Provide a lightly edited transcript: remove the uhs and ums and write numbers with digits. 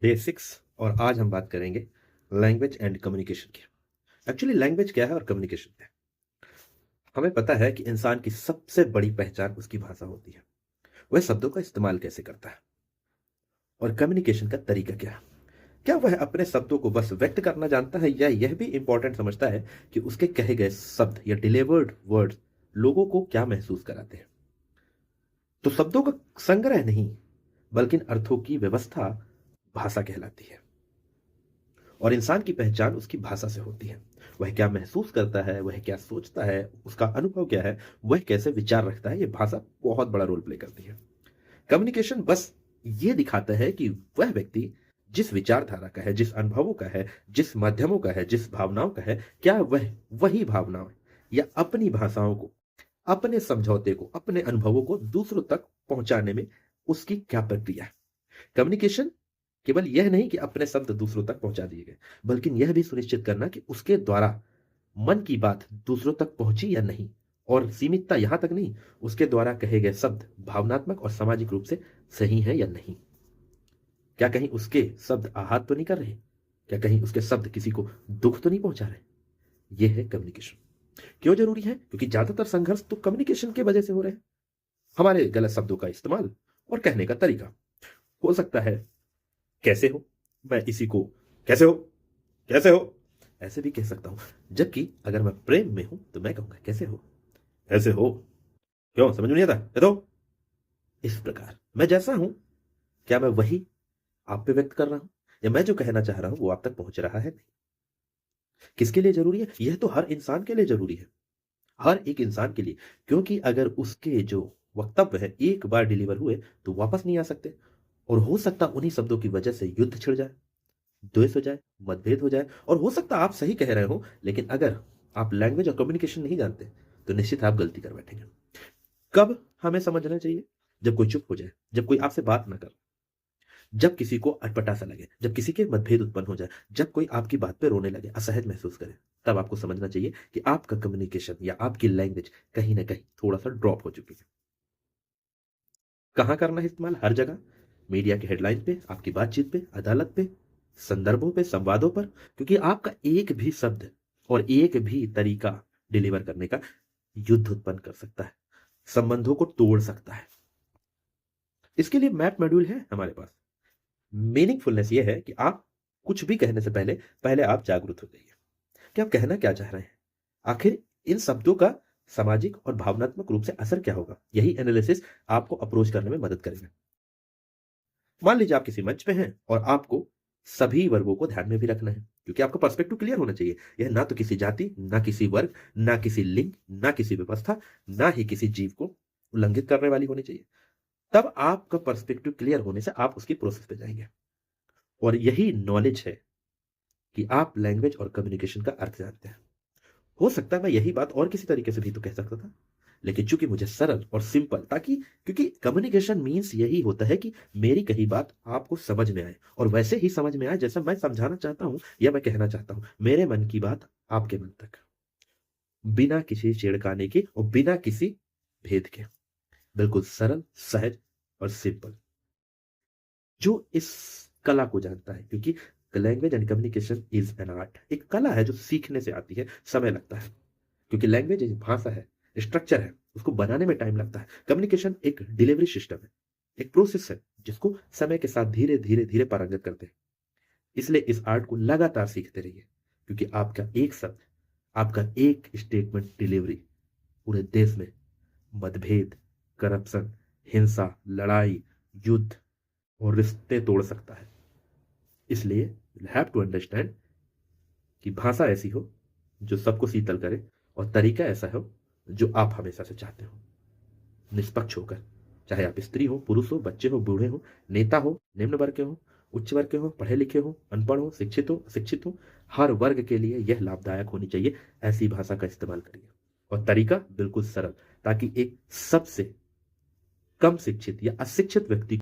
Day 6 और आज हम बात करेंगे लैंग्वेज एंड कम्युनिकेशन की। एक्चुअली लैंग्वेज क्या है और कम्युनिकेशन क्या है? हमें पता है कि इंसान की सबसे बड़ी पहचान उसकी भाषा होती है। वह शब्दों का इस्तेमाल कैसे करता है और कम्युनिकेशन का तरीका क्या है। क्या वह अपने शब्दों को बस व्यक्त करना जानता है या यह भी इंपॉर्टेंट समझता है कि उसके कहे गए शब्द या डिलीवर्ड वर्ड्स लोगों को क्या महसूस कराते हैं। तो शब्दों का संग्रह नहीं बल्कि अर्थों की व्यवस्था भाषा कहलाती है। और इंसान की पहचान उसकी भाषा से होती है। वह क्या महसूस करता है, वह क्या सोचता है, उसका अनुभव क्या है, वह कैसे विचार रखता है, ये भाषा बहुत बड़ा रोल प्ले करती है। कम्युनिकेशन बस ये दिखाता है कि वह व्यक्ति जिस विचारधारा का है, जिस अनुभवों का है, जिस माध्यमों का है, जिस भावनाओं का है, क्या वह वही भावनाओं या अपनी भाषाओं को, अपने समझौते को, अपने अनुभवों को दूसरों तक पहुंचाने में उसकी क्या प्रक्रिया है। कम्युनिकेशन केवल यह नहीं कि अपने शब्द दूसरों तक पहुंचा दिए गए, बल्कि यह भी सुनिश्चित करना कि उसके द्वारा मन की बात दूसरों तक पहुंची या नहीं। और सीमितता यहां तक नहीं, उसके द्वारा कहे गए शब्द भावनात्मक और सामाजिक रूप से सही है या नहीं। क्या कहीं उसके शब्द आहत तो नहीं कर रहे, क्या कहीं उसके शब्द किसी को दुख तो नहीं पहुंचा रहे। यह है कम्युनिकेशन। क्यों जरूरी है? क्योंकि ज्यादातर संघर्ष तो कम्युनिकेशन की वजह से हो रहे हैं। हमारे गलत शब्दों का इस्तेमाल और कहने का तरीका। हो सकता है कैसे हो, मैं इसी को कैसे हो, कैसे हो ऐसे भी कह सकता हूं। जबकि अगर मैं प्रेम में हूं तो मैं कहूंगा कैसे हो, कैसे हो। क्यों समझ में नहीं आता? कह दो। इस प्रकार मैं जैसा हूं, क्या मैं वही आप पे व्यक्त कर रहा हूं या मैं जो कहना चाह रहा हूं वो आप तक पहुंच रहा है? नहीं। किसके लिए जरूरी है? यह तो हर इंसान के लिए जरूरी है, हर एक इंसान के लिए। क्योंकि अगर उसके जो वक्तव्य है एक बार डिलीवर हुए तो वापस नहीं आ सकते। और हो सकता उन्हीं शब्दों की वजह से युद्ध छिड़ जाए, द्वेष हो जाए, मतभेद हो जाए। और हो सकता आप सही कह रहे हो, लेकिन अगर आप लैंग्वेज और कम्युनिकेशन नहीं जानते तो निश्चित आप गलती कर बैठेंगे। कब हमें समझना चाहिए? जब कोई चुप हो जाए, जब कोई आपसे बात ना करे, जब किसी को अटपटा सा लगे, जब किसी के मतभेद उत्पन्न हो जाए, जब कोई आपकी बात पे रोने लगे, असहज महसूस करे, तब आपको समझना चाहिए कि आपका कम्युनिकेशन या आपकी लैंग्वेज कहीं ना कहीं थोड़ा सा ड्रॉप हो चुकी है। कहाँ करना है इस्तेमाल? हर जगह। मीडिया की हेडलाइन पे, आपकी बातचीत पे, अदालत पे, संदर्भों पे, संवादों पर। क्योंकि आपका एक भी शब्द और एक भी तरीका डिलीवर करने का युद्ध उत्पन्न कर सकता है, संबंधों को तोड़ सकता है। इसके लिए मैप मॉड्यूल है हमारे पास। मीनिंगफुलनेस ये है कि आप कुछ भी कहने से पहले पहले आप जागरूक हो जाइए कि आप कहना क्या चाह रहे हैं। आखिर इन शब्दों का सामाजिक और भावनात्मक रूप से असर क्या होगा। यही एनालिसिस आपको अप्रोच करने में मदद करेगा। मान लीजिए आप किसी मंच पे हैं और आपको सभी वर्गों को ध्यान में भी रखना है, क्योंकि आपका पर्सपेक्टिव क्लियर होना चाहिए। यह ना तो किसी जाति, ना किसी वर्ग, ना किसी लिंग, ना किसी व्यवस्था, ना ही किसी जीव को उल्लंघित करने वाली होनी चाहिए। तब आपका पर्सपेक्टिव क्लियर होने से आप उसकी प्रोसेस पे जाएंगे। और यही नॉलेज है कि आप लैंग्वेज और कम्युनिकेशन का अर्थ जानते हैं। हो सकता है मैं यही बात और किसी तरीके से भी तो कह सकता था, लेकिन चूंकि मुझे सरल और सिंपल, ताकि क्योंकि कम्युनिकेशन मीन्स यही होता है कि मेरी कही बात आपको समझ में आए और वैसे ही समझ में आए जैसा मैं समझाना चाहता हूं या मैं कहना चाहता हूं। मेरे मन की बात आपके मन तक, बिना किसी छिड़काने के और बिना किसी भेद के। बिल्कुल सरल, सहज और सिंपल। जो इस कला को जानता है, क्योंकि language and communication is an art, एक कला है जो सीखने से आती है, समय लगता है। क्योंकि लैंग्वेज एक भाषा है, स्ट्रक्चर है, उसको बनाने में टाइम लगता है। कम्युनिकेशन एक डिलीवरी सिस्टम है, एक प्रोसेस है जिसको समय के साथ धीरे धीरे धीरे पारंगत करते हैं। इसलिए इस आर्ट को लगातार सीखते रहिए, क्योंकि आपका एक शब्द, आपका एक स्टेटमेंट डिलीवरी पूरे देश में मतभेद, करप्शन, हिंसा, लड़ाई, युद्ध और रिश्ते तोड़ सकता है। इसलिए यू हैव टू अंडरस्टैंड कि भाषा ऐसी हो जो सबको शीतल करे और तरीका ऐसा हो जो आप हमेशा से चाहते हो, निष्पक्ष होकर। चाहे आप स्त्री हो, पुरुष हो, बच्चे हो, बूढ़े हो, नेता हो, निम्न वर्ग के हो, उच्च वर्ग के हो, पढ़े लिखे हो, अनपढ़ हो, शिक्षित हो, अशिक्षित हो, हर वर्ग के लिए यह लाभदायक होनी चाहिए। ऐसी भाषा का इस्तेमाल करिए और तरीका बिल्कुल सरल, ताकि एक सबसे कम शिक्षित या अशिक्षित व्यक्ति